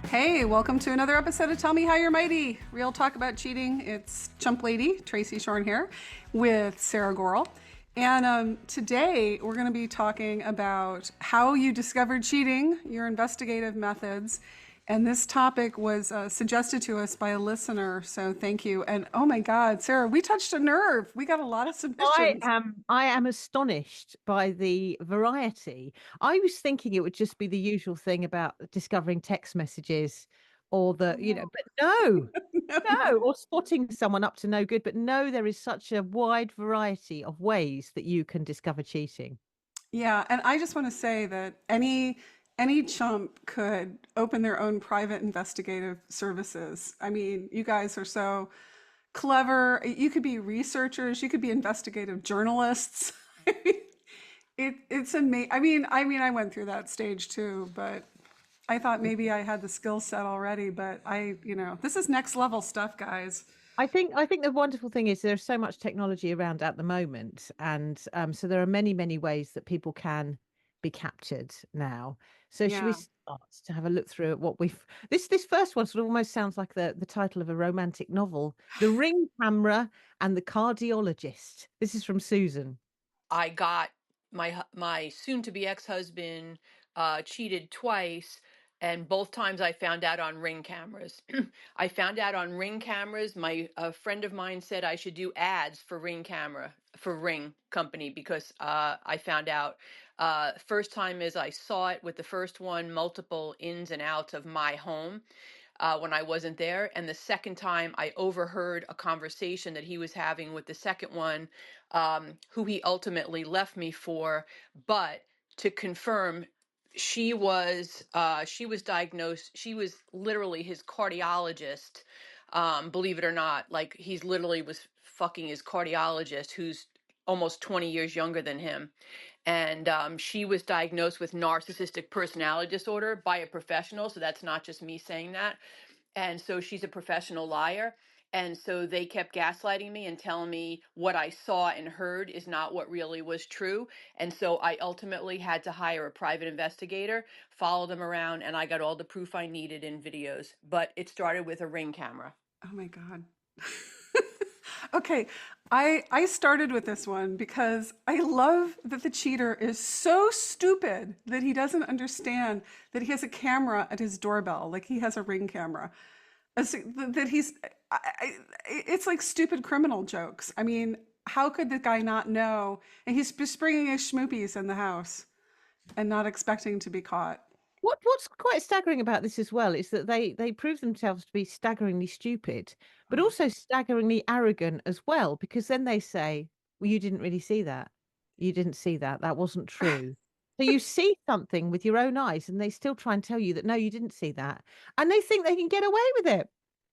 Hey, welcome to another episode of Tell Me How You're Mighty. Real talk about cheating. It's Chump Lady, Tracy Shorn here, with Sarah Gorel. And today we're going to be talking about how you discovered cheating, your investigative methods. And this topic was suggested to us by a listener, so thank you. And oh my God, Sarah, we touched a nerve. We got a lot of I submissions. am I am astonished by the variety. I was thinking it would just be the usual thing about discovering text messages or Oh no. but no, No, no, no. or spotting someone up to no good. But no, there is such a wide variety of ways that you can discover cheating. Yeah, and I just want to say that any chump could open their own private investigative services. I mean, you guys are so clever. You could be researchers, you could be investigative journalists. It's amazing. I went through that stage too, but I thought maybe I had the skill set already, but this is next level stuff, guys. I think the wonderful thing is there's so much technology around at the moment, and so there are many ways that people can be captured now. So should we Yeah. start to have a look through at what we've this first one sort of almost sounds like the title of a romantic novel. The Ring Camera and the Cardiologist. This is from Susan. I got my soon to be ex-husband cheated twice, and both times I found out on Ring cameras. I found out on Ring cameras. My a friend of mine said I should do ads for Ring company because I found out first time is I saw it with the first one, multiple ins and outs of my home when I wasn't there. And the second time, I overheard a conversation that he was having with the second one, who he ultimately left me for. But to confirm, she was diagnosed. She was literally his cardiologist. Believe it or not, like he's literally was fucking his cardiologist, who's almost 20 years younger than him, and she was diagnosed with narcissistic personality disorder by a professional. So that's not just me saying that. And so she's a professional liar. And so they kept gaslighting me and telling me what I saw and heard is not what really was true. And so I ultimately had to hire a private investigator, follow them around, and I got all the proof I needed in videos. But it started with a Ring camera. Oh my God. Okay, I started with this one because I love that the cheater is so stupid that he doesn't understand that he has a camera at his doorbell, like he has a Ring camera. That he's, it's like stupid criminal jokes. I mean, how could the guy not know? And he's just bringing his schmoopies in the house and not expecting to be caught. What's quite staggering about this as well is that they prove themselves to be staggeringly stupid, but Oh, also staggeringly arrogant as well, because then they say, "Well, you didn't really see that. You didn't see that. That wasn't true." So you see something with your own eyes, and they still try and tell you that no, you didn't see that, and they think they can get away with it.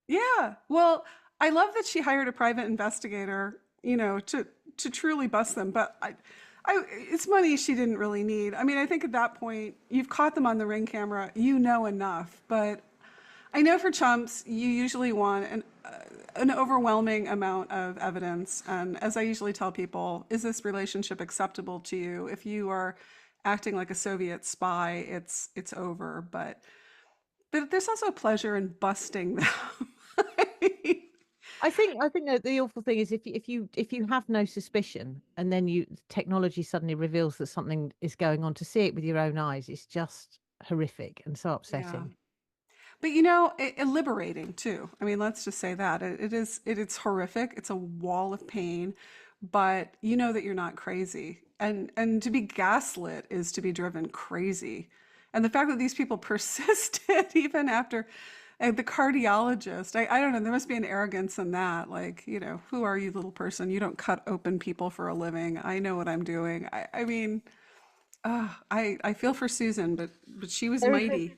yeah. Well, I love that she hired a private investigator, to truly bust them. But it's money she didn't really need. I mean, I think at that point, you've caught them on the Ring camera, you know enough. But I know for chumps, you usually want an overwhelming amount of evidence. And as I usually tell people, is this relationship acceptable to you? If you are acting like a Soviet spy, it's over. But there's also pleasure in busting them. I think that the awful thing is if you have no suspicion and then you technology suddenly reveals that something is going on, to see it with your own eyes, it's just horrific and so Yeah. upsetting. But liberating too. I mean, let's just say that it's horrific. It's a wall of pain, but you know that you're not crazy. And to be gaslit is to be driven crazy. And the fact that these people persisted even after the cardiologist, I don't know, there must be an arrogance in that. Like, who are you, little person? You don't cut open people for a living. I know what I'm doing. I mean, I feel for Susan, but she was There is a mighty.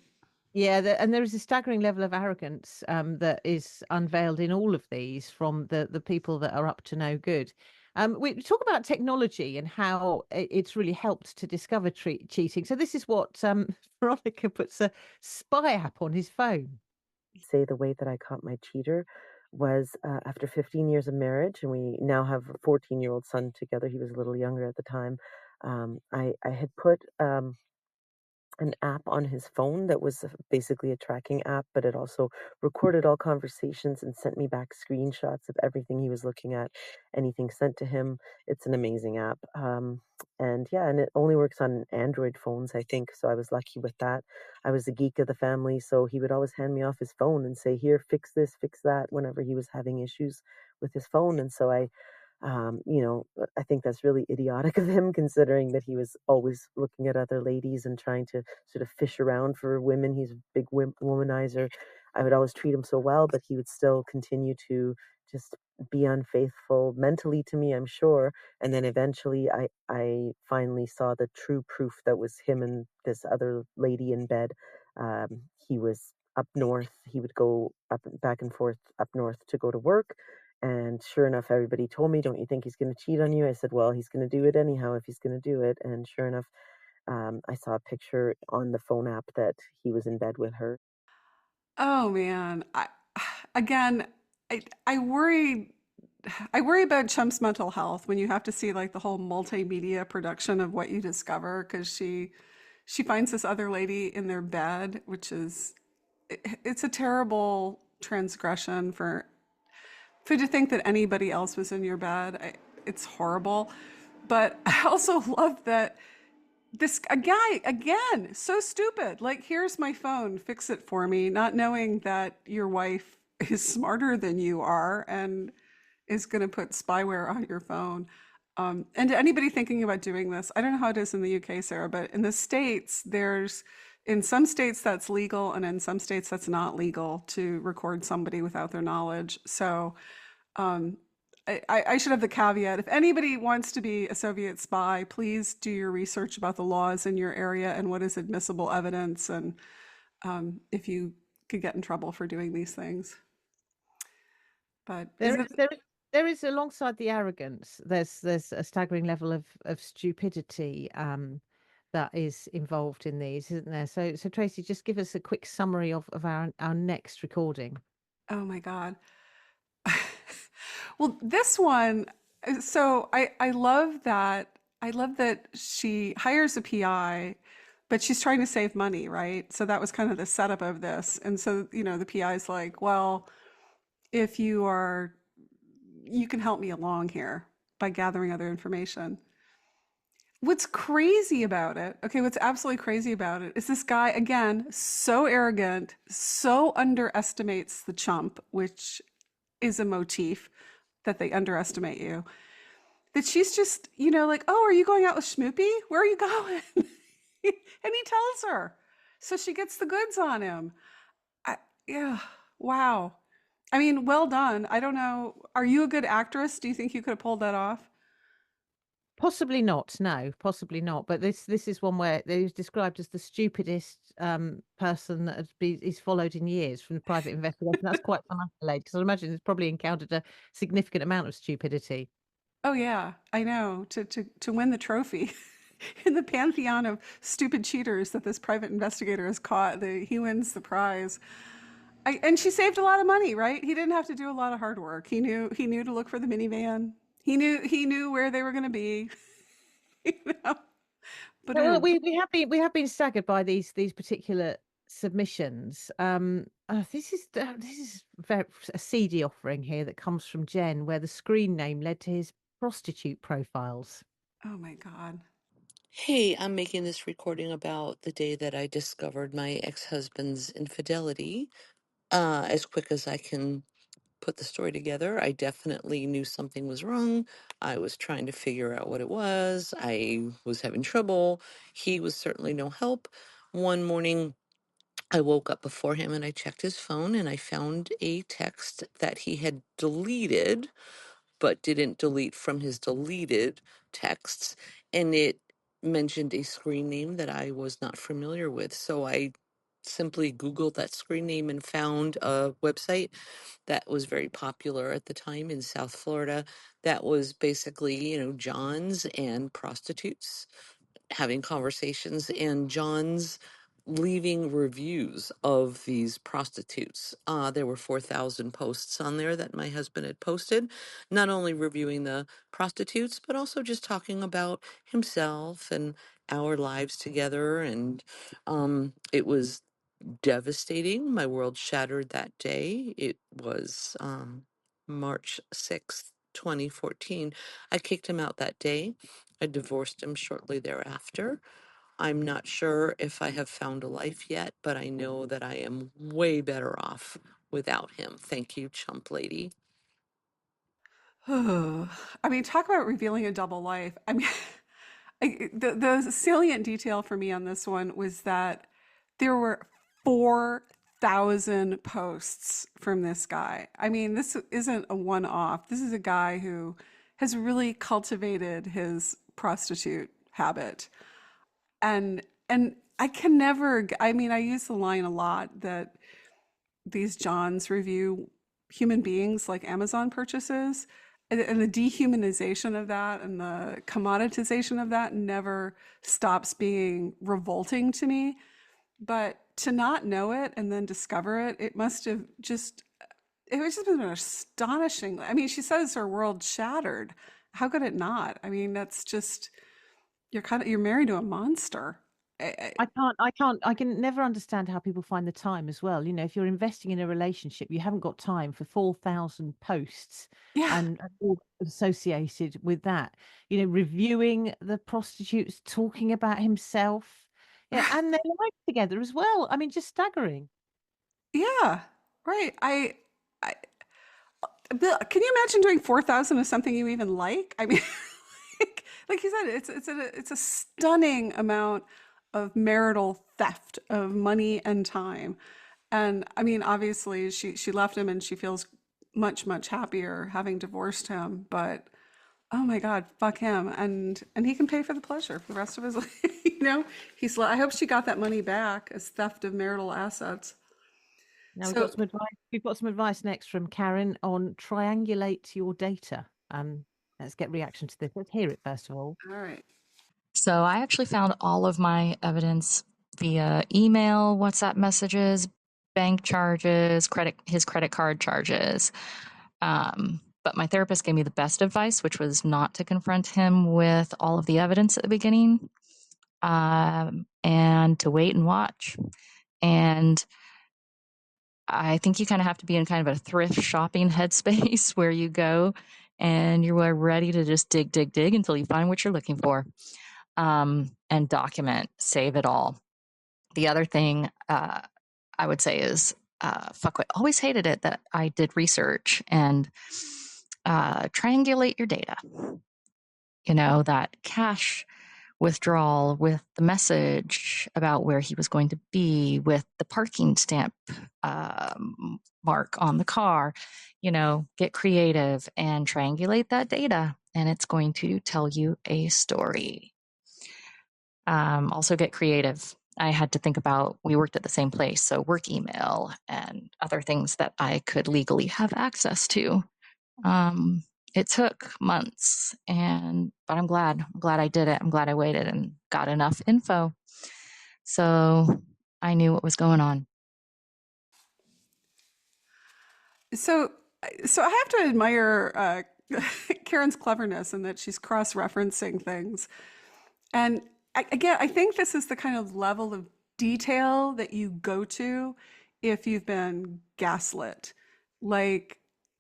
Yeah, and there is a staggering level of arrogance that is unveiled in all of these from the people that are up to no good. We talk about technology and how it's really helped to discover cheating. So this is what Veronica puts a spy app on his phone. Say the way that I caught my cheater was after 15 years of marriage, and we now have a 14-year-old son together. He was a little younger at the time. I had put an app on his phone that was basically a tracking app, but it also recorded all conversations and sent me back screenshots of everything he was looking at, anything sent to him. It's an amazing app. And yeah, and it only works on Android phones, I think. So I was lucky with that. I was the geek of the family, so he would always hand me off his phone and say, "Here, fix this, fix that," whenever he was having issues with his phone. And so I think that's really idiotic of him, considering that he was always looking at other ladies and trying to sort of fish around for women. He's a big womanizer. I would always treat him so well, but he would still continue to just be unfaithful mentally to me, I'm sure. And then eventually I finally saw the true proof that was him and this other lady in bed. He was up north. He would go up back and forth up north to go to work. And sure enough, everybody told me, "Don't you think he's going to cheat on you?" I said, "Well, he's going to do it anyhow if he's going to do it." And sure enough, I saw a picture on the phone app that he was in bed with her. Oh man, again, I worry. I worry about Chump's mental health when you have to see like the whole multimedia production of what you discover because she finds this other lady in their bed, which is it's a terrible transgression for to think that anybody else was in your bed. It's horrible, but I also love that this a guy again so stupid. Like, here's my phone, fix it for me, not knowing that your wife is smarter than you are and is going to put spyware on your phone. And to anybody thinking about doing this, I don't know how it is in the UK, Sarah, but in the States, in some states that's legal, and in some states that's not legal to record somebody without their knowledge. So um, I should have the caveat. If anybody wants to be a Soviet spy, please do your research about the laws in your area and what is admissible evidence, and if you could get in trouble for doing these things. But is There it? is there is alongside the arrogance, there's a staggering level of stupidity that is involved in these, isn't there? So Tracy, just give us a quick summary of our next recording. Oh my God. Well, this one, so I love that. I love that she hires a PI, but she's trying to save money, right? So that was kind of the setup of this. And so, the PI is like, well, if you can help me along here by gathering other information. What's crazy about it, okay, what's absolutely crazy about it is this guy, again, so arrogant, so underestimates the chump, which is a motif that they underestimate you, that she's just, like, oh, are you going out with Schmoopie? Where are you going? And he tells her. So she gets the goods on him. Yeah, wow. I mean, well done. I don't know. Are you a good actress? Do you think you could have pulled that off? Possibly not, no, possibly not. But this is one where he's described as the stupidest person that is followed in years from the private investigation. That's quite some accolade because I imagine it's probably encountered a significant amount of stupidity. Oh yeah, I know. To win the trophy in the pantheon of stupid cheaters that this private investigator has caught, he wins the prize. And she saved a lot of money, right? He didn't have to do a lot of hard work. He knew to look for the minivan. He knew where they were going to be. You know, Well, boom. we have been staggered by these particular submissions. This is very, a seedy offering here that comes from Jen, where the screen name led to his prostitute profiles. Oh my God. Hey, I'm making this recording about the day that I discovered my ex-husband's infidelity. As quick as I can put the story together, I definitely knew something was wrong. I was trying to figure out what it was. I was having trouble. He was certainly no help. One morning, I woke up before him and I checked his phone and I found a text that he had deleted but didn't delete from his deleted texts. And it mentioned a screen name that I was not familiar with. So I simply Googled that screen name and found a website that was very popular at the time in South Florida. That was basically, Johns and prostitutes having conversations. And Johns leaving reviews of these prostitutes. There were 4,000 posts on there that my husband had posted, not only reviewing the prostitutes, but also just talking about himself and our lives together. And it was devastating. My world shattered that day. It was March 6th, 2014. I kicked him out that day. I divorced him shortly thereafter. I'm not sure if I have found a life yet, but I know that I am way better off without him. Thank you, chump lady. I mean, talk about revealing a double life. I mean, the salient detail for me on this one was that there were 4,000 posts from this guy. I mean, this isn't a one-off. This is a guy who has really cultivated his prostitute habit. And I can never, I mean, I use the line a lot that these Johns review human beings like Amazon purchases, and the dehumanization of that and the commoditization of that never stops being revolting to me. But to not know it and then discover it, it must have just, it was just been astonishing. I mean, she says her world shattered. How could it not? I mean, that's just, you're married to a monster. I can never understand how people find the time as well. You know, if you're investing in a relationship, you haven't got time for 4,000 posts Yeah. and all associated with that. You know, reviewing the prostitutes, talking about himself, yeah, and their life together as well. I mean, just staggering. Yeah, right. I Bill, can you imagine doing 4,000 of something you even like? I mean, like you said, it's a stunning amount of marital theft of money and time. And I mean, obviously, she left him, and she feels much happier having divorced him. But oh my God, fuck him, and he can pay for the pleasure for the rest of his life. You know, I hope she got that money back as theft of marital assets. Now we've So got some advice. We've got some advice next from Karen on triangulate your data. Let's get reaction to this. Let's hear it first of all. all right. So I actually found all of my evidence via email, WhatsApp messages, bank charges, his credit card charges. But my therapist gave me the best advice, which was not to confront him with all of the evidence at the beginning, and to wait and watch. And I think you kind of have to be in kind of a thrift shopping headspace where you go and you're ready to just dig until you find what you're looking for. And document, save it all. The other thing I would say is, fuck, I always hated it that I did research and triangulate your data. You know, that cash withdrawal with the message about where he was going to be, with the parking stamp mark on the car. You know, get creative and triangulate that data, and it's going to tell you a story. Also get creative. I had to think about, we worked at the same place, so work email and other things that I could legally have access to. It took months, but I'm glad I did it. I'm glad I waited and got enough info, so I knew what was going on. So I have to admire Karen's cleverness in that she's cross-referencing things. And again, I think this is the kind of level of detail that you go to if you've been gaslit. Like,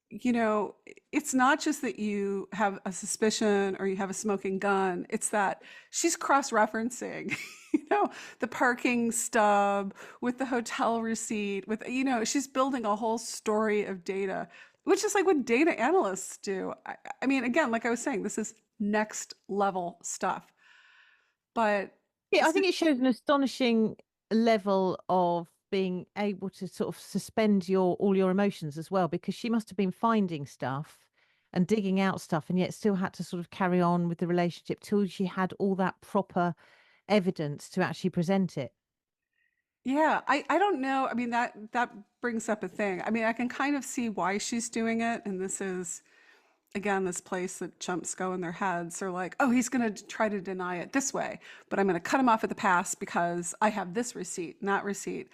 you know, it's not just that you have a suspicion or you have a smoking gun, it's that she's cross-referencing, you know, the parking stub with the hotel receipt, with, you know, she's building a whole story of data, which is like what data analysts do. I mean, again, like I was saying, this is next level stuff. But Yeah, I think it shows an astonishing level of being able to sort of suspend all your emotions as well, because she must have been finding stuff and digging out stuff and yet still had to sort of carry on with the relationship till she had all that proper evidence to actually present it. yeah, I don't know. I mean, that brings up a thing. I mean, I can kind of see why she's doing it, and this is again, this place that chumps go in their heads are like, oh, he's going to try to deny it this way, but I'm going to cut him off at the pass because I have this receipt, not receipt.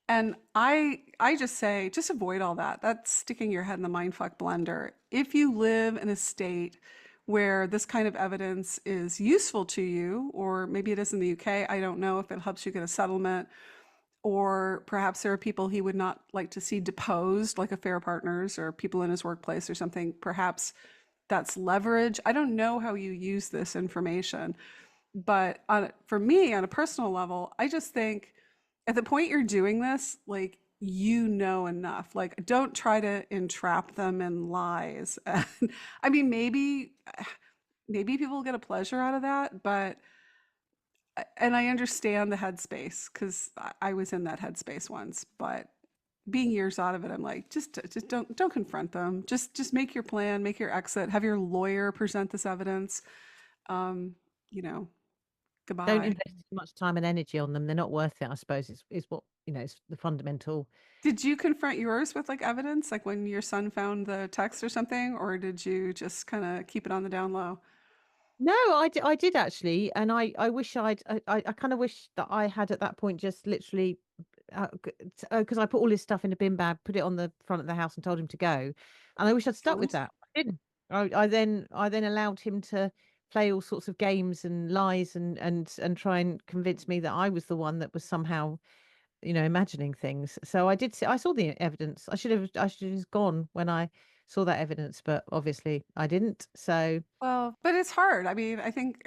And I just say, just avoid all that. That's sticking your head in the mindfuck blender. If you live in a state where this kind of evidence is useful to you, or maybe it is in the UK, I don't know if it helps you get a settlement, or perhaps there are people he would not like to see deposed, like affair partners or people in his workplace or something. Perhaps that's leverage. I don't know how you use this information, but for me, on a personal level, I just think at the point you're doing this, like, you know enough. Like, don't try to entrap them in lies. I mean, maybe people get a pleasure out of that, but and I understand the headspace because I was in that headspace once, but being years out of it, I'm like, just don't confront them. Just make your plan, make your exit, have your lawyer present this evidence. Um, you know, Don't goodbye. invest too much time and energy on them. They're not worth it, I suppose, is what, it's the fundamental. Did you confront yours with like evidence, like when your son found the text or something, or did you just kind of keep it on the down low? No, I did actually, and I wish I kind of wish that I had at that point just literally, because I put all his stuff in a bin bag, put it on the front of the house, and told him to go, and I wish I'd stuck with Honest? that. I didn't. I then allowed him to play all sorts of games and lies and try and convince me that I was the one that was somehow, imagining things. So I saw the evidence. I should have just gone when I saw that evidence, but obviously I didn't. So. Well, but it's hard. I mean, I think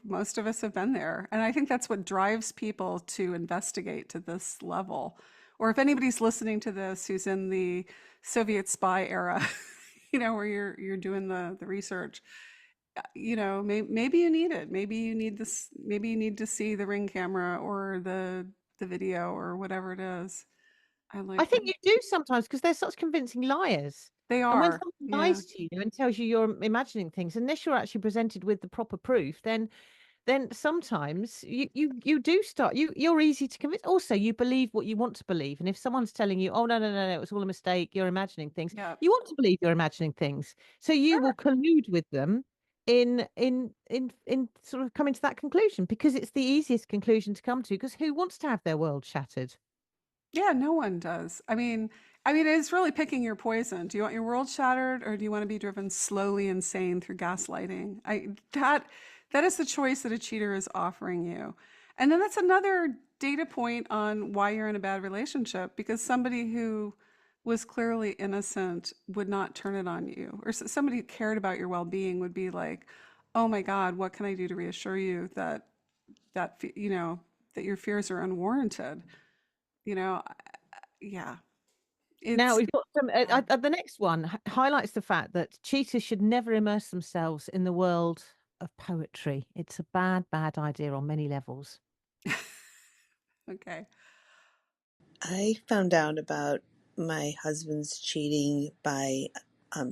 most of us have been there, and I think that's what drives people to investigate to this level. Or if anybody's listening to this who's in the Soviet spy era, where you're doing the research, maybe you need it. Maybe you need this. Maybe you need to see the ring camera or the video or whatever it is. I I like think you do sometimes because they're such convincing liars. they And when are. someone Yeah. lies to you and tells you you're imagining things, unless you're actually presented with the proper proof, then sometimes you do start you're easy to convince. Also, you believe what you want to believe. And if someone's telling you, oh, no, no, no, no, it was all a mistake, you're imagining things, Yeah. you want to believe you're imagining things. So you will Sure. collude with them in sort of coming to that conclusion because it's the easiest conclusion to come to, because who wants to have their world shattered? Yeah, no one does. I mean, it's really picking your poison. Do you want your world shattered, or do you want to be driven slowly insane through gaslighting? That is the choice that a cheater is offering you. And then that's another data point on why you're in a bad relationship, because somebody who was clearly innocent would not turn it on you, or somebody who cared about your well-being would be like, "Oh my God, what can I do to reassure you that your fears are unwarranted?" You know, yeah, Now it's we've got some. yeah. The next one highlights the fact that cheaters should never immerse themselves in the world of poetry. It's a bad, bad idea on many levels. Okay. I found out about my husband's cheating by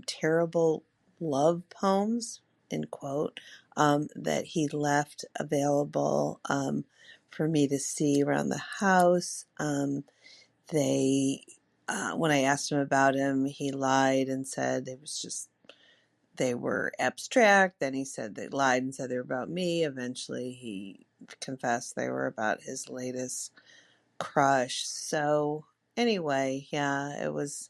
terrible love poems, end quote, that he left available for me to see around the house. When I asked him about him, he lied and said they were abstract. Then he said they lied and said they were about me. Eventually, he confessed they were about his latest crush. So anyway, yeah, it was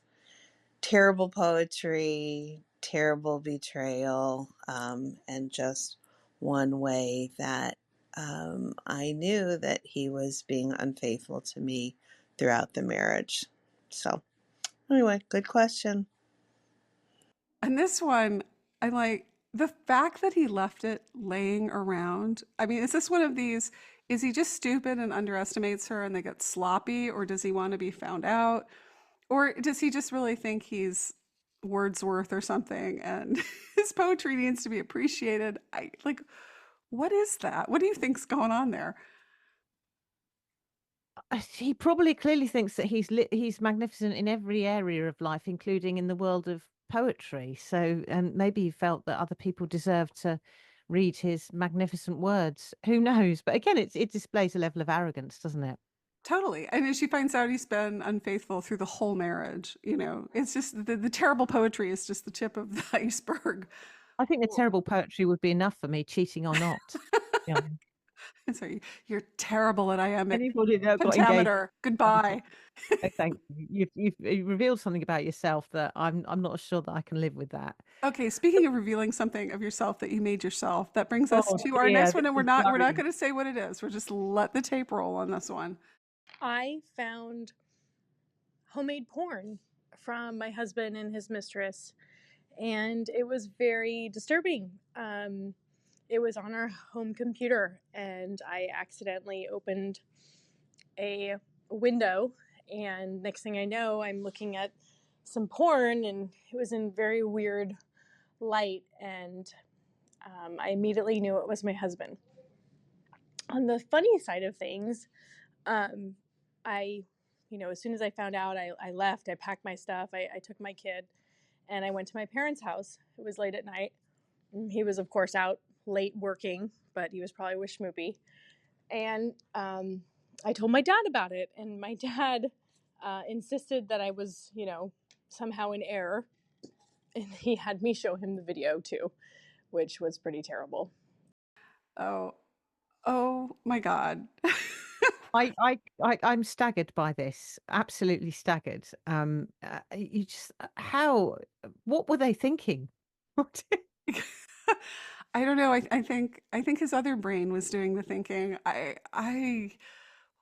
terrible poetry, terrible betrayal, and just one way that I knew that he was being unfaithful to me throughout the marriage. So anyway, good question. And this one, I like the fact that he left it laying around. I mean, is this one of these? Is he just stupid and underestimates her and they get sloppy, or does he want to be found out? Or does he just really think he's Wordsworth or something and his poetry needs to be appreciated? What is that? What do you think's going on there? He probably clearly thinks that he's magnificent in every area of life, including in the world of poetry. So, and maybe he felt that other people deserved to read his magnificent words. Who knows? But again, it displays a level of arrogance, doesn't it? Totally. And then she finds out he's been unfaithful through the whole marriage. It's just the terrible poetry is just the tip of the iceberg. I think the terrible poetry would be enough for me, cheating or not. Yeah. Sorry, you're terrible at iambic Anybody that got engaged. pentameter. Goodbye. Thank you. You've revealed something about yourself that I'm not sure that I can live with that. Okay, speaking of revealing something of yourself that you made yourself, that brings us Oh, to our dear, next one, this and we're is not worrying. going to say what it is. We're just let the tape roll on this one. I found homemade porn from my husband and his mistress, and it was very disturbing. It was on our home computer, and I accidentally opened a window, and next thing I know, I'm looking at some porn, and it was in very weird light, and I immediately knew it was my husband. On the funny side of things, I, as soon as I found out, I left. I packed my stuff. I took my kid, and I went to my parents' house. It was late at night. He was, of course, out late working, but he was probably with Schmoopie. And I told my dad about it, and my dad insisted that I was, somehow in error. And he had me show him the video too, which was pretty terrible. Oh my God. I'm staggered by this. Absolutely staggered. You just what were they thinking? I don't know. I think his other brain was doing the thinking.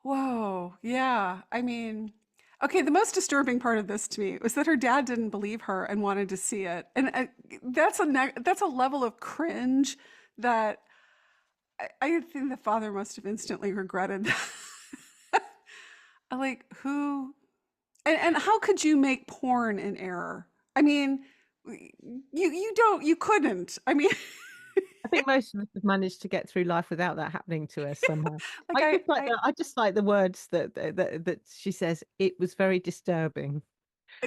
Whoa, yeah. I mean, okay, the most disturbing part of this to me was that her dad didn't believe her and wanted to see it. And that's a level of cringe that I think the father must have instantly regretted. Like, who and how could you make porn in error? I mean, you couldn't. I mean, I think most of us have managed to get through life without that happening to us somehow. like I just like the words that she says. It was very disturbing.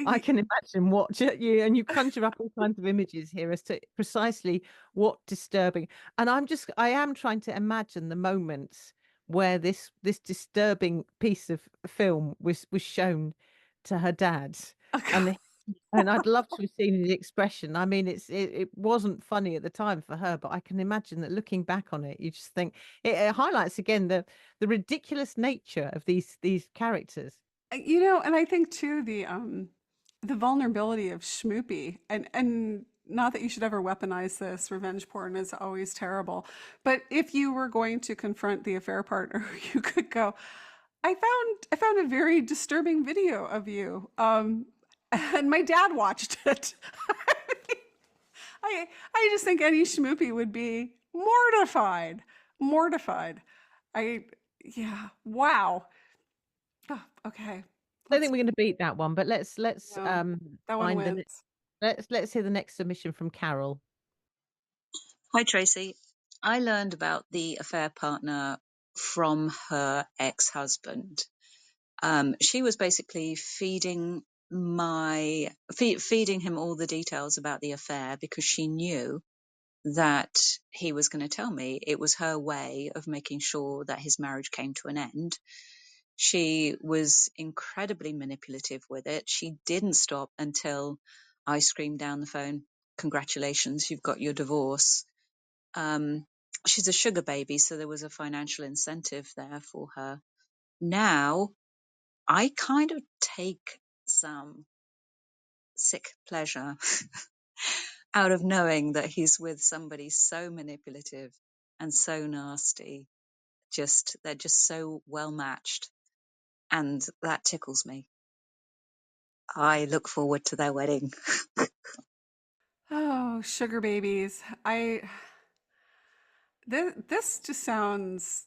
I can imagine what you and you conjure up all kinds of images here as to precisely what disturbing. And I am trying to imagine the moments where this disturbing piece of film was shown to her dad, and I'd love to have seen the expression. I mean, it wasn't funny at the time for her, but I can imagine that looking back on it, you just think it highlights again the ridiculous nature of these characters. and I think too the vulnerability of Schmoopie, and not that you should ever weaponize this. Revenge porn is always terrible, but if you were going to confront the affair partner, you could go, I found a very disturbing video of you, and my dad watched it. I just think any Schmoopie would be mortified. Yeah, wow. Oh, okay. I don't think we're going to beat that one, but let's No, that one find wins. let's hear the next submission from Carol. Hi, Tracy. I learned about the affair partner from her ex-husband. She was basically feeding him all the details about the affair because she knew that he was going to tell me. It was her way of making sure that his marriage came to an end. She was incredibly manipulative with it. She didn't stop until I screamed down the phone, "Congratulations, you've got your divorce." She's a sugar baby, so there was a financial incentive there for her. Now, I kind of take some sick pleasure out of knowing that he's with somebody so manipulative and so nasty. They're just so well matched, and that tickles me. I look forward to their wedding. Oh, sugar babies. This just sounds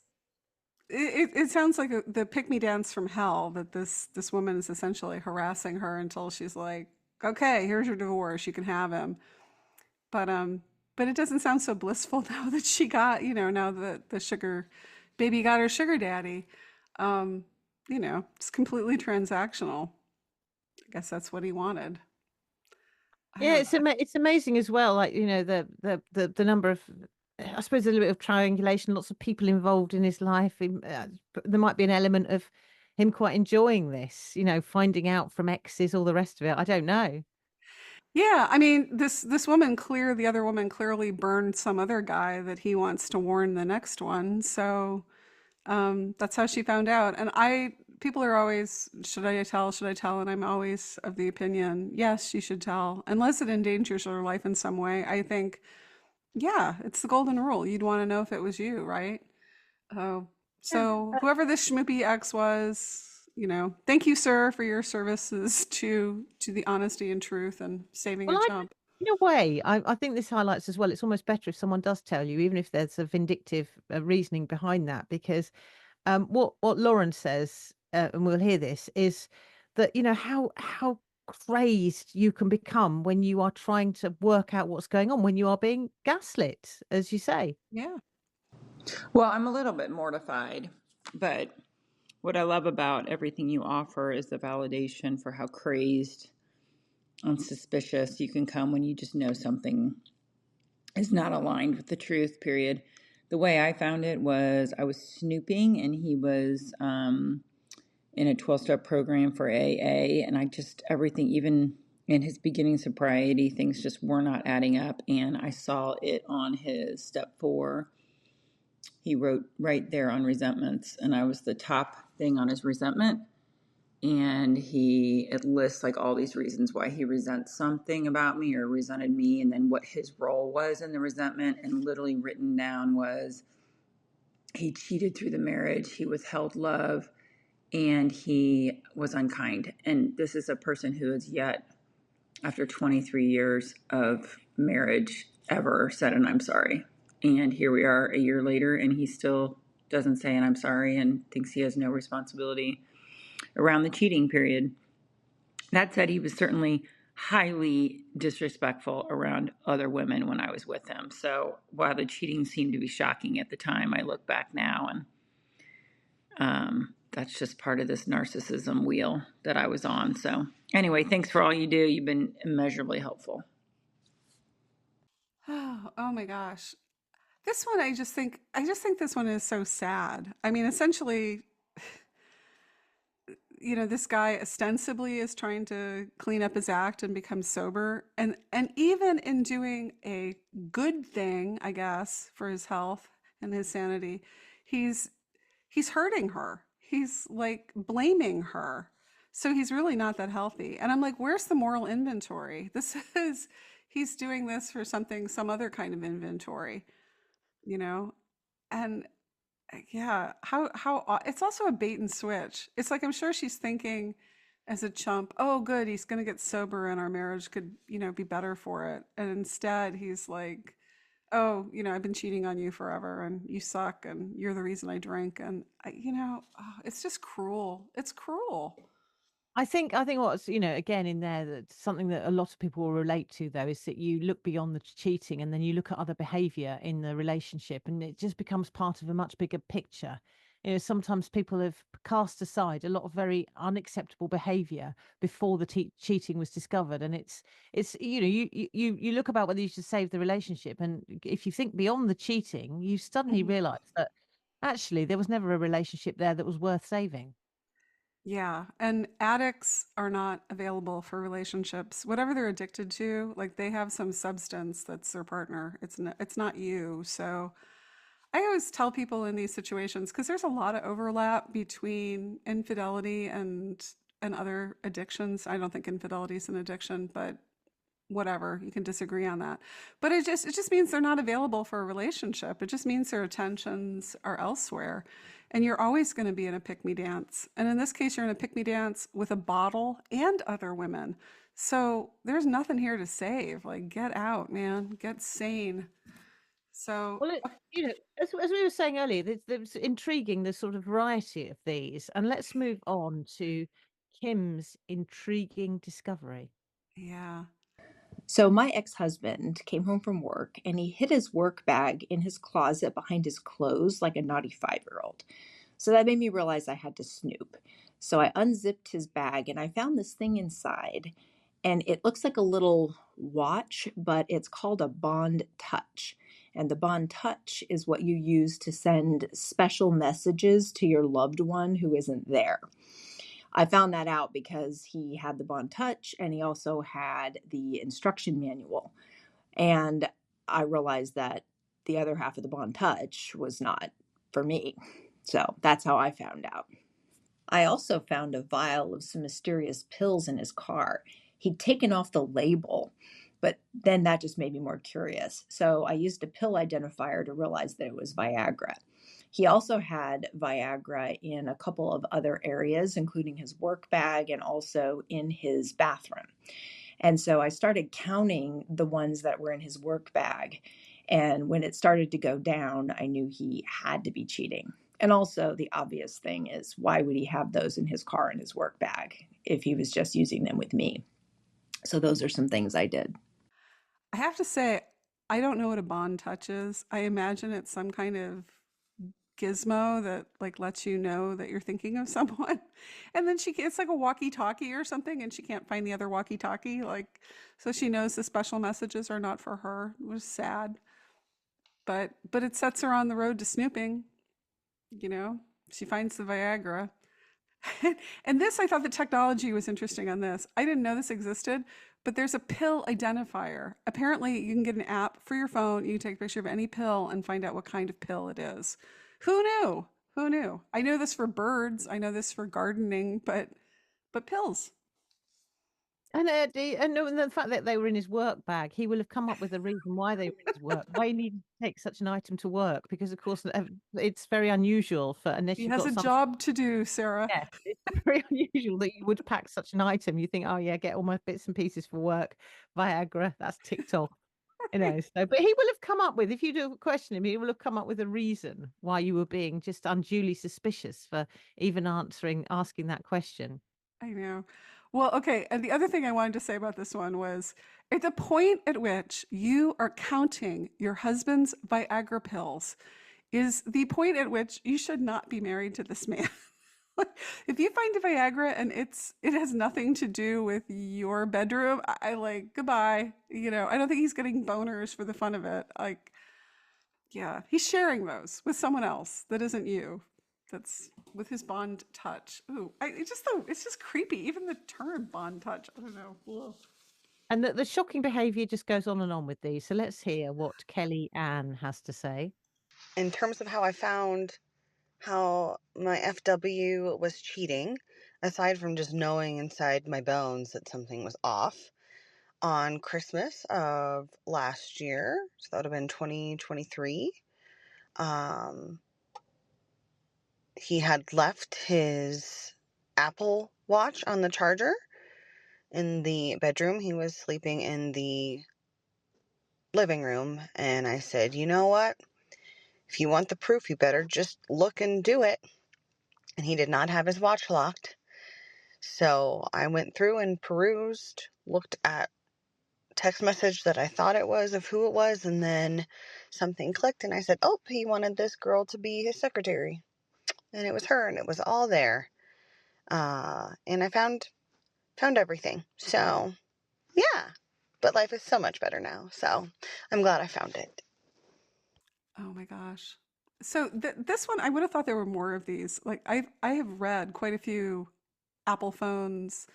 it sounds like the pick me dance from hell, that this woman is essentially harassing her until she's like, okay, here's your divorce, you can have him. But it doesn't sound so blissful now that she got, now that the sugar baby got her sugar daddy. It's completely transactional. I guess that's what he wanted. Yeah, it's amazing as well. Like, the number of, I suppose, a little bit of triangulation, lots of people involved in his life. There might be an element of him quite enjoying this, finding out from exes, all the rest of it. I don't know. Yeah, I mean, the other woman clearly burned some other guy that he wants to warn the next one. So that's how she found out. And people are always, should I tell? Should I tell? And I'm always of the opinion, yes, you should tell, unless it endangers your life in some way. I think, yeah, it's the golden rule. You'd want to know if it was you, right? Oh, so whoever this Schmoopie X was, thank you, sir, for your services to the honesty and truth and saving Well, a chump. in a way, I think this highlights as well. It's almost better if someone does tell you, even if there's a vindictive reasoning behind that, because what Lauren says, and we'll hear this, is that how crazed you can become when you are trying to work out what's going on, when you are being gaslit, as you say. Yeah. Well, I'm a little bit mortified, but what I love about everything you offer is the validation for how crazed and suspicious you can come when you just know something is not aligned with the truth, period. The way I found it was I was snooping, and he was in a 12-step program for AA, and everything, even in his beginning sobriety, things just were not adding up, and I saw it on his step 4. He wrote right there on resentments, and I was the top thing on his resentment. And it lists like all these reasons why he resents something about me or resented me, and then what his role was in the resentment. And literally written down was he cheated through the marriage, he withheld love, and he was unkind. And this is a person who has yet, after 23 years of marriage, ever said an I'm sorry. And here we are a year later, and he still doesn't say an I'm sorry and thinks he has no responsibility around the cheating period. That said, he was certainly highly disrespectful around other women when I was with him. So while the cheating seemed to be shocking at the time, I look back now, and that's just part of this narcissism wheel that I was on. So anyway, thanks for all you do. You've been immeasurably helpful. Oh my gosh. This one, I just think this one is so sad. I mean, essentially, this guy ostensibly is trying to clean up his act and become sober. And even in doing a good thing, I guess, for his health and his sanity, he's hurting her. He's like blaming her. So he's really not that healthy. And I'm like, where's the moral inventory? He's doing this for some other kind of inventory, and yeah, it's also a bait and switch. It's like, I'm sure she's thinking as a chump, oh, good, he's going to get sober and our marriage could, be better for it. And instead he's like, oh, I've been cheating on you forever and you suck and you're the reason I drink. And it's just cruel. It's cruel. I think what's, again in there, that something that a lot of people will relate to, though, is that you look beyond the cheating and then you look at other behavior in the relationship, and it just becomes part of a much bigger picture. Sometimes people have cast aside a lot of very unacceptable behavior before the cheating was discovered, and it's you look about whether you should save the relationship, and if you think beyond the cheating, you suddenly realize that actually there was never a relationship there that was worth saving. Yeah, and addicts are not available for relationships. Whatever they're addicted to, like, they have some substance that's their partner. It's not you. So I always tell people in these situations, because there's a lot of overlap between infidelity and other addictions. I don't think infidelity is an addiction, but whatever, you can disagree on that. But it just means they're not available for a relationship. It just means their attentions are elsewhere. And you're always going to be in a pick-me dance. And in this case, you're in a pick-me dance with a bottle and other women. So there's nothing here to save. Like, get out, man. Get sane. So, well, as we were saying earlier, there's intriguing, the sort of variety of these. And let's move on to Kim's intriguing discovery. Yeah. So my ex-husband came home from work and he hid his work bag in his closet behind his clothes like a naughty 5-year-old. So that made me realize I had to snoop. So I unzipped his bag and I found this thing inside, and it looks like a little watch, but it's called a Bond Touch. And the Bond Touch is what you use to send special messages to your loved one who isn't there. I found that out because he had the Bond Touch and he also had the instruction manual. And I realized that the other half of the Bond Touch was not for me. So that's how I found out. I also found a vial of some mysterious pills in his car. He'd taken off the label, but then that just made me more curious. So I used a pill identifier to realize that it was Viagra. He also had Viagra in a couple of other areas, including his work bag and also in his bathroom. And so I started counting the ones that were in his work bag. And when it started to go down, I knew he had to be cheating. And also, the obvious thing is, why would he have those in his car in his work bag if he was just using them with me? So, those are some things I did. I have to say, I don't know what a Bond Touch is. I imagine it's some kind of gizmo that like lets you know that you're thinking of someone. And then it's like a walkie-talkie or something, and she can't find the other walkie-talkie. Like, so she knows the special messages are not for her. It was sad. But it sets her on the road to snooping, you know? She finds the Viagra. And this, I thought the technology was interesting on this. I didn't know this existed, but there's a pill identifier. Apparently, you can get an app for your phone. You can take a picture of any pill and find out what kind of pill it is. Who knew? Who knew? I know this for birds. I know this for gardening, but pills. And the fact that they were in his work bag, he will have come up with a reason why they were in his work, why he needed to take such an item to work, because of course it's very unusual for unless He you've has got a some. job to do, Sarah. Yeah, it's very unusual that you would pack such an item. You think, oh yeah, get all my bits and pieces for work, Viagra, that's ticked off. So, but he will have come up with, if you do question him, he will have come up with a reason why you were being just unduly suspicious for even asking that question. I know. Well, okay. And the other thing I wanted to say about this one was at the point at which you are counting your husband's Viagra pills is the point at which you should not be married to this man. If you find a Viagra and it has nothing to do with your bedroom, I like goodbye. I don't think he's getting boners for the fun of it. Like, yeah, he's sharing those with someone else that isn't you. That's with his Bond Touch. Ooh, it's just creepy. Even the term Bond Touch. I don't know. Ugh. And the shocking behaviour just goes on and on with these. So let's hear what Kelly Ann has to say. In terms of how I found how my FW was cheating, aside from just knowing inside my bones that something was off, on Christmas of last year, so that would have been 2023, he had left his Apple Watch on the charger in the bedroom. He was sleeping in the living room, and I said, you know what? If you want the proof, you better just look and do it. And he did not have his watch locked. So I went through and perused, looked at text message that I thought it was of who it was, and then something clicked and I said, oh, he wanted this girl to be his secretary. And it was her, and it was all there. And I found everything. So yeah. But life is so much better now. So I'm glad I found it. Oh my gosh. So this one, I would have thought there were more of these. Like I have read quite a few Apple phones,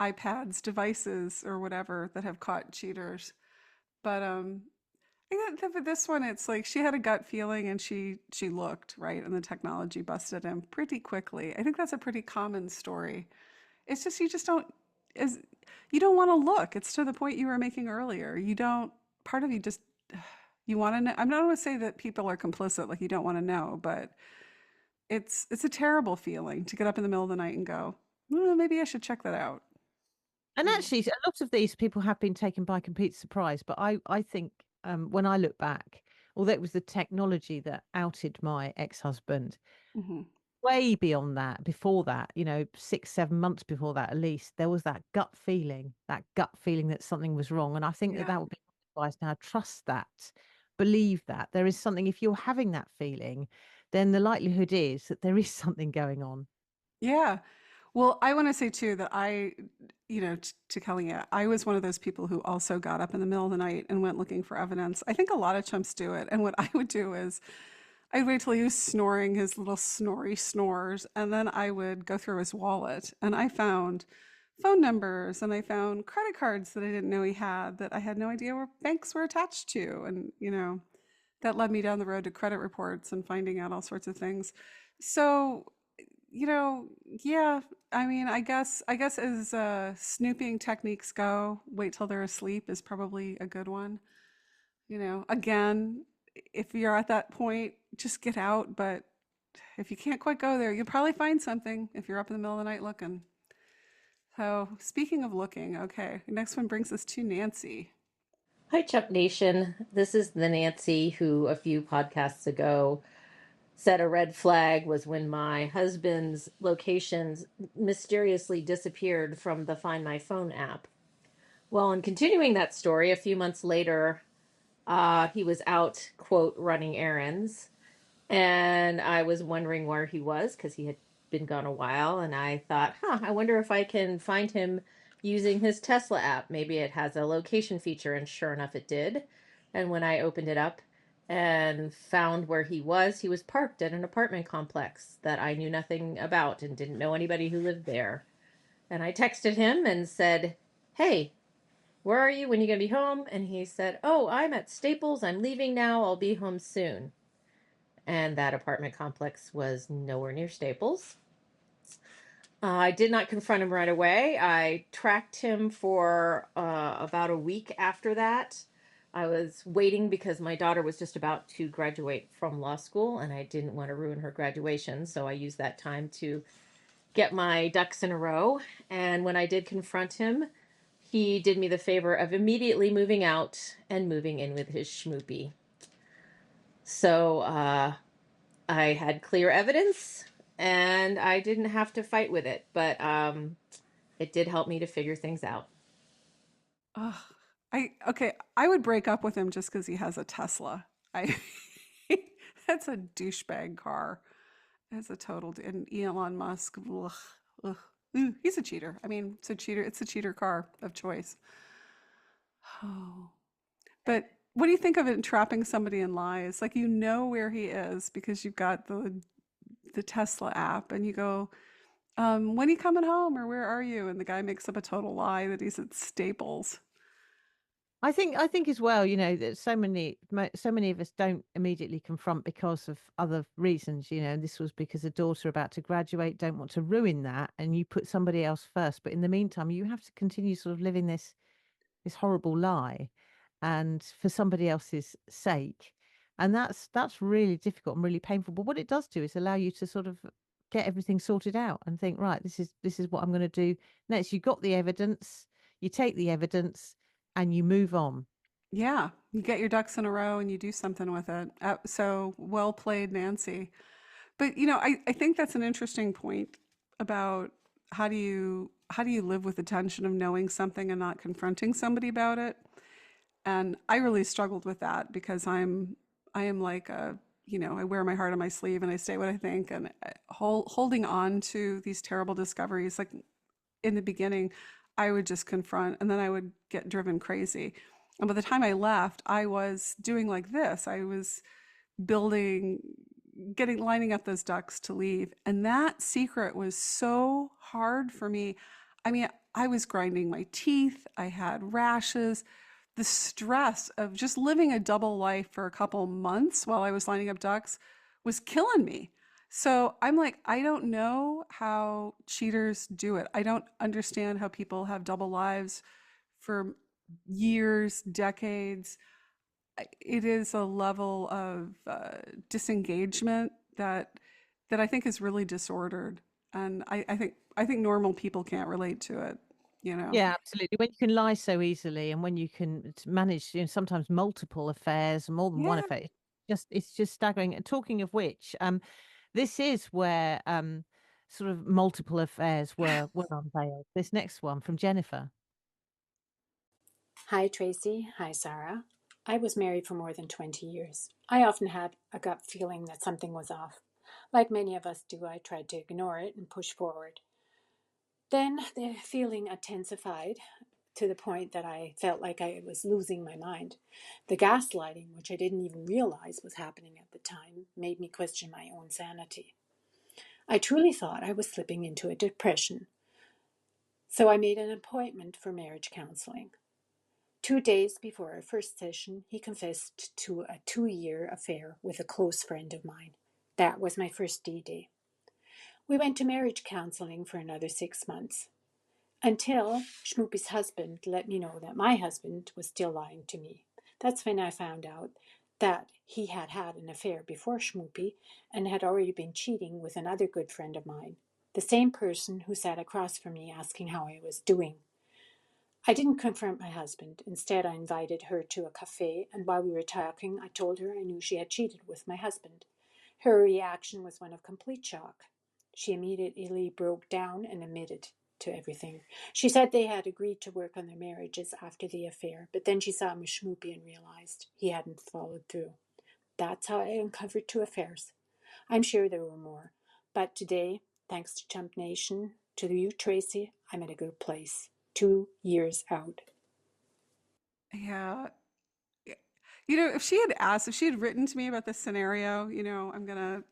iPads, devices, or whatever that have caught cheaters. But I think that for this one, it's like she had a gut feeling and she looked right, and the technology busted him pretty quickly. I think that's a pretty common story. It's just you don't want to look. It's to the point you were making earlier. You don't. Part of you just you want to know. I'm not going to say that people are complicit, like you don't want to know, but it's a terrible feeling to get up in the middle of the night and go, maybe I should check that out. And actually, a lot of these people have been taken by complete surprise. But I think when I look back, although it was the technology that outed my ex-husband, Mm-hmm. way beyond that, before that, 6, 7 months before that, at least, there was that gut feeling that something was wrong. And I think Yeah. that would be advice now. Trust that, believe that there is something. If you're having that feeling, then the likelihood is that there is something going on. Yeah. Well, I want to say too that to Kelly, I was one of those people who also got up in the middle of the night and went looking for evidence. I think a lot of chumps do it. And what I would do is I'd wait till he was snoring his little snory snores, and then I would go through his wallet, and I found phone numbers and I found credit cards that I didn't know he had that I had no idea where banks were attached to, and that led me down the road to credit reports and finding out all sorts of things. So, yeah, I mean, I guess as snooping techniques go, wait till they're asleep is probably a good one. Again, if you're at that point, just get out. But if you can't quite go there, you'll probably find something if you're up in the middle of the night looking. So, speaking of looking, okay, next one brings us to Nancy. Hi, Chump Nation. This is the Nancy who a few podcasts ago said a red flag was when my husband's locations mysteriously disappeared from the Find My Phone app. Well, in continuing that story, a few months later, he was out, quote, running errands. And I was wondering where he was because he had been gone a while. And I thought, I wonder if I can find him using his Tesla app. Maybe it has a location feature. And sure enough, it did. And when I opened it up and found where he was parked at an apartment complex that I knew nothing about and didn't know anybody who lived there. And I texted him and said, hey, where are you? When are you going to be home? And he said, oh, I'm at Staples. I'm leaving now. I'll be home soon. And that apartment complex was nowhere near Staples. I did not confront him right away. I tracked him for about a week after that. I was waiting because my daughter was just about to graduate from law school and I didn't want to ruin her graduation. So I used that time to get my ducks in a row. And when I did confront him, he did me the favor of immediately moving out and moving in with his Schmoopie. So I had clear evidence and I didn't have to fight with it, but it did help me to figure things out. Ugh. I would break up with him just because he has a Tesla. I That's a douchebag car. That's a total and Elon Musk. Ugh, ugh. Ooh, he's a cheater. I mean, it's a cheater. It's a cheater car of choice. Oh, but what do you think of it trapping somebody in lies? Like where he is because you've got the Tesla app, and you go, when are you coming home, or where are you? And the guy makes up a total lie that he's at Staples. I think as well, that so many of us don't immediately confront because of other reasons. This was because a daughter about to graduate, don't want to ruin that, and you put somebody else first. But in the meantime, you have to continue sort of living this horrible lie, and for somebody else's sake, and that's really difficult and really painful. But what it does do is allow you to sort of get everything sorted out and think, right, this is what I'm going to do next. You got the evidence, you take the evidence, and you move on. Yeah, you get your ducks in a row and you do something with it. So well played, Nancy. But I think that's an interesting point about how do you live with the tension of knowing something and not confronting somebody about it. And I really struggled with that because I am like I wear my heart on my sleeve and I say what I think, and holding on to these terrible discoveries, like in the beginning, I would just confront and then I would get driven crazy. And by the time I left, I was doing like this. I was building, lining up those ducks to leave. And that secret was so hard for me. I mean, I was grinding my teeth, I had rashes. The stress of just living a double life for a couple months while I was lining up ducks was killing me. So I'm like, I don't know how cheaters do it. I don't understand how people have double lives for years, decades. It is a level of disengagement that I think is really disordered, and I think normal people can't relate to it. You know? Yeah, absolutely. When you can lie so easily, and when you can manage, sometimes multiple affairs, more than one Yeah. affair, it's just staggering. And talking of which, this is where sort of multiple affairs were unveiled. This next one from Jennifer. Hi, Tracy. Hi, Sarah. I was married for more than 20 years. I often had a gut feeling that something was off. Like many of us do, I tried to ignore it and push forward. Then the feeling intensified to the point that I felt like I was losing my mind. The gaslighting, which I didn't even realize was happening at the time, made me question my own sanity. I truly thought I was slipping into a depression. So I made an appointment for marriage counseling. 2 days before our first session, he confessed to a 2-year affair with a close friend of mine. That was my first D-Day. We went to marriage counseling for another 6 months, until Schmoopie's husband let me know that my husband was still lying to me. That's when I found out that he had had an affair before Schmoopie and had already been cheating with another good friend of mine, the same person who sat across from me asking how I was doing. I didn't confront my husband. Instead, I invited her to a cafe, and while we were talking, I told her I knew she had cheated with my husband. Her reaction was one of complete shock. She immediately broke down and admitted to everything. She said they had agreed to work on their marriages after the affair, but then she saw him with Schmoopie and realized he hadn't followed through. That's how I uncovered 2 affairs. I'm sure there were more, but today, thanks to Chump Nation, to you, Tracy, I'm at a good place. 2 years out. Yeah. You know, if she had asked, if she had written to me about this scenario, I'm gonna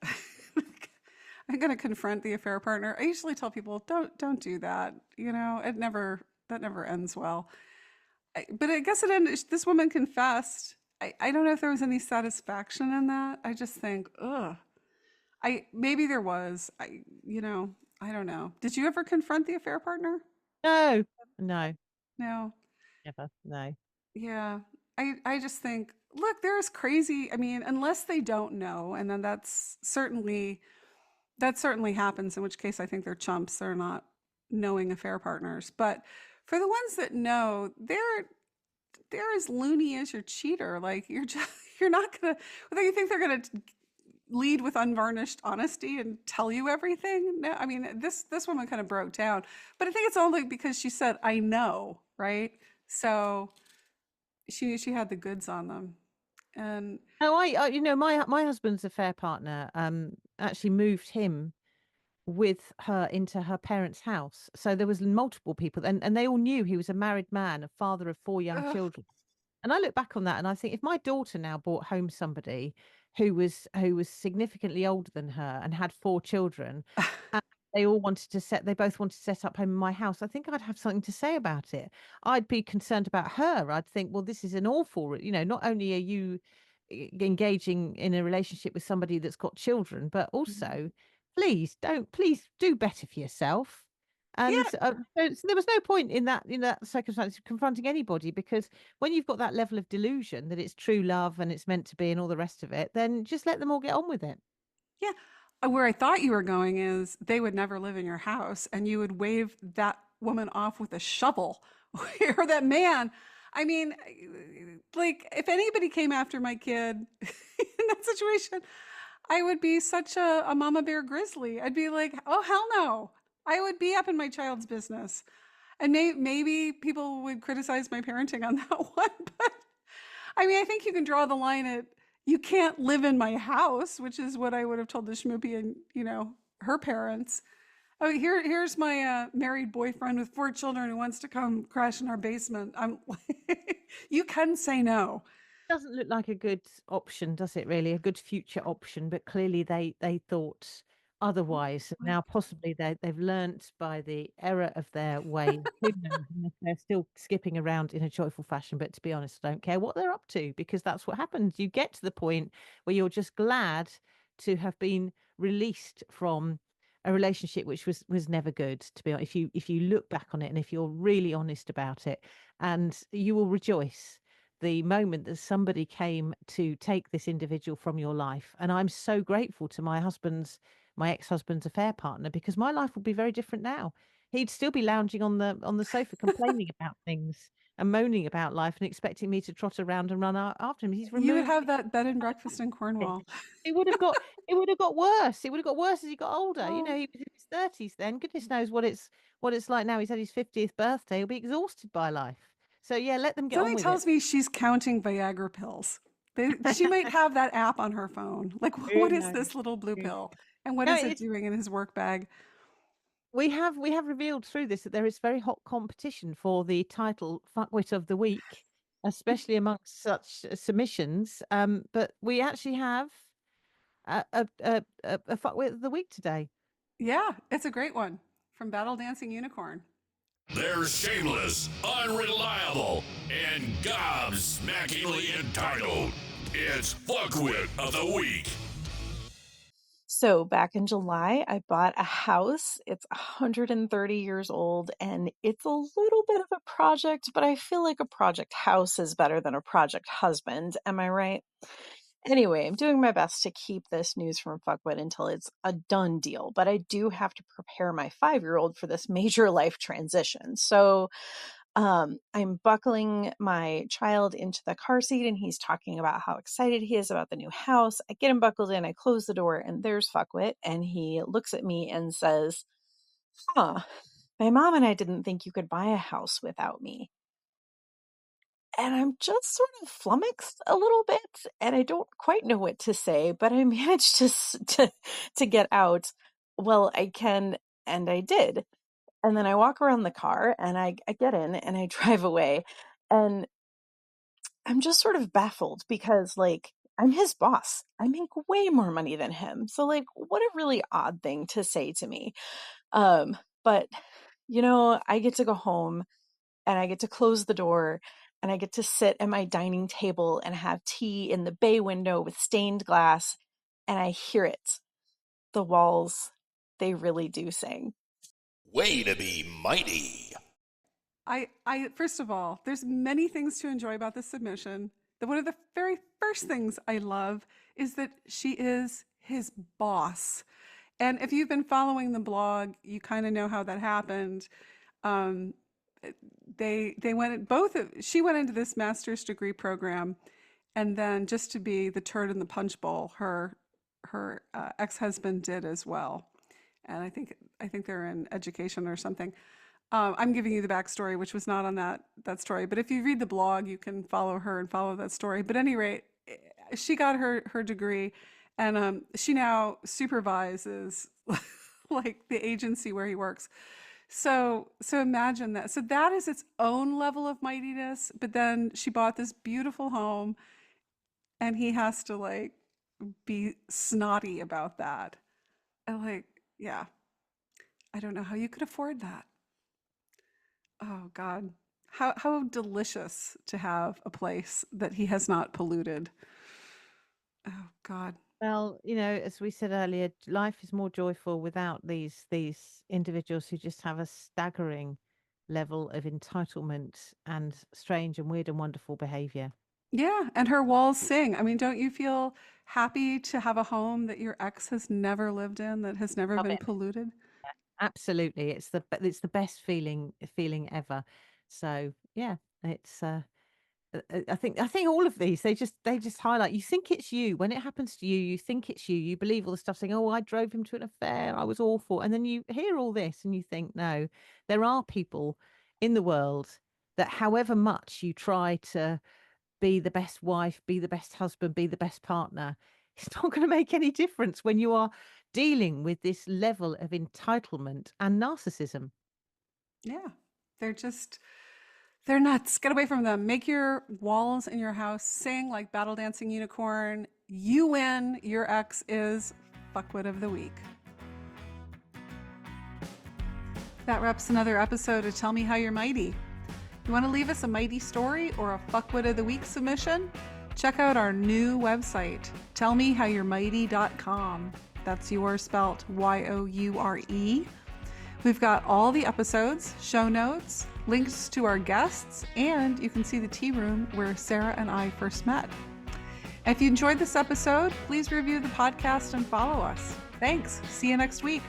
I'm gonna confront the affair partner. I usually tell people, don't do that. That never ends well. But I guess it ended. This woman confessed. I don't know if there was any satisfaction in that. I just think, ugh. Maybe there was. I don't know. Did you ever confront the affair partner? No, No. never. No. Yeah. I just think, look, there's crazy. I mean, unless they don't know, and then that certainly happens, in which case I think they're chumps. They're not knowing affair partners. But for the ones that know, they're as loony as your cheater. Like you're not gonna. Whether you think they're gonna lead with unvarnished honesty and tell you everything. No, I mean this woman kind of broke down, but I think it's only because she said, "I know," right? So she had the goods on them, and No, my husband's affair partner actually moved him with her into her parents' house. So there was multiple people, and they all knew he was a married man, a father of 4 young ugh, children. And I look back on that and I think if my daughter now brought home somebody who was significantly older than her and had 4 children, and they both wanted to set up home in my house, I think I'd have something to say about it. I'd be concerned about her. I'd think, well, this is an awful, not only are you engaging in a relationship with somebody that's got children, but mhm. also please do better for yourself. And Yeah, so there was no point in that circumstance of confronting anybody, because when you've got that level of delusion that it's true love and it's meant to be and all the rest of it, then just let them all get on with it. yeah. Where I thought you were going is they would never live in your house, and you would wave that woman off with a shovel, or that man. I mean, like if anybody came after my kid in that situation, I would be such a mama bear grizzly. I'd be like, oh, hell no. I would be up in my child's business. And maybe people would criticize my parenting on that one. But I mean, I think you can draw the line at you can't live in my house, which is what I would have told the Schmoopie and, her parents. Oh, here's my married boyfriend with 4 children who wants to come crash in our basement. I'm you can say no. Doesn't look like a good option, does it really? A good future option, but clearly they thought otherwise. Now possibly they've learnt by the error of their way. Who knows? Unless they're still skipping around in a joyful fashion, but to be honest, I don't care what they're up to, because that's what happens. You get to the point where you're just glad to have been released from a relationship which was never good, to be honest. If you look back on it and if you're really honest about it, and you will rejoice the moment that somebody came to take this individual from your life. And I'm so grateful to my ex-husband's affair partner, because my life would be very different now. He'd still be lounging on the sofa complaining about things and moaning about life and expecting me to trot around and run after him. He's You would removed have that bed and breakfast in it. Cornwall. It would have got worse. It would have got worse as he got older. Oh, He was in his 30s then. Goodness knows what it's like now. He's had his 50th birthday. He'll be exhausted by life. So yeah, let them get on something with it. tells me she's counting Viagra pills. She might have that app on her phone. Like, Who what is knows? this little blue Who pill? And what No, is it doing in his work bag? we have revealed through this that there is very hot competition for the title Fuckwit of the Week, especially amongst such submissions. But we actually have a Fuckwit of the Week today. Yeah, it's a great one from Battle Dancing Unicorn. They're shameless, unreliable, and gobsmackingly entitled. It's Fuckwit of the Week. So back in July, I bought a house. It's 130 years old and it's a little bit of a project, but I feel like a project house is better than a project husband. Am I right? Anyway, I'm doing my best to keep this news from Fuckwit until it's a done deal, but I do have to prepare my 5-year-old for this major life transition. So I'm buckling my child into the car seat and he's talking about how excited he is about the new house. I get him buckled in, I close the door, and there's Fuckwit. And he looks at me and says, "Huh, my mom and I didn't think you could buy a house without me." And I'm just sort of flummoxed a little bit and I don't quite know what to say, but I managed to get out, "Well, I can," and I did. And then I walk around the car and I get in and I drive away. And I'm just sort of baffled because, like, I'm his boss. I make way more money than him. So, like, what a really odd thing to say to me. But, I get to go home and I get to close the door and I get to sit at my dining table and have tea in the bay window with stained glass. And I hear it. The walls, they really do sing. Way to be mighty. I first of all, there's many things to enjoy about this submission. One of the very first things I love is that she is his boss. And if you've been following the blog, you kind of know how that happened. She went into this master's degree program, and then just to be the turd in the punch bowl, her ex-husband did as well. And I think they're in education or something. I'm giving you the backstory, which was not on that story. But if you read the blog, you can follow her and follow that story. But at any rate, she got her degree, and she now supervises like the agency where he works. So imagine that. So that is its own level of mightiness. But then she bought this beautiful home, and he has to like be snotty about that. And yeah, I don't know how you could afford that. Oh God, how delicious to have a place that he has not polluted. Oh God. Well, as we said earlier, life is more joyful without these individuals who just have a staggering level of entitlement and strange and weird and wonderful behavior. Yeah, and her walls sing. I mean, don't you feel happy to have a home that your ex has never lived in, that has never been polluted? Absolutely, it's the best feeling ever. So yeah, it's I think all of these they just highlight. You think it's you when it happens to you. You think it's you. You believe all the stuff saying, "Oh, I drove him to an affair. I was awful," and then you hear all this and you think, no, there are people in the world that, however much you try to be the best wife, be the best husband, be the best partner, it's not going to make any difference when you are dealing with this level of entitlement and narcissism. Yeah, they're nuts. Get away from them. Make your walls in your house sing like Battle Dancing Unicorn. You win. Your ex is Fuckwit of the Week. That wraps another episode of Tell Me How You're Mighty. You want to leave us a mighty story or a Fuckwit of the Week submission? Check out our new website, tellmehowyourmighty.com. That's yours spelt YOURE. We've got all the episodes, show notes, links to our guests, and you can see the tea room where Sarah and I first met. If you enjoyed this episode, please review the podcast and follow us. Thanks. See you next week.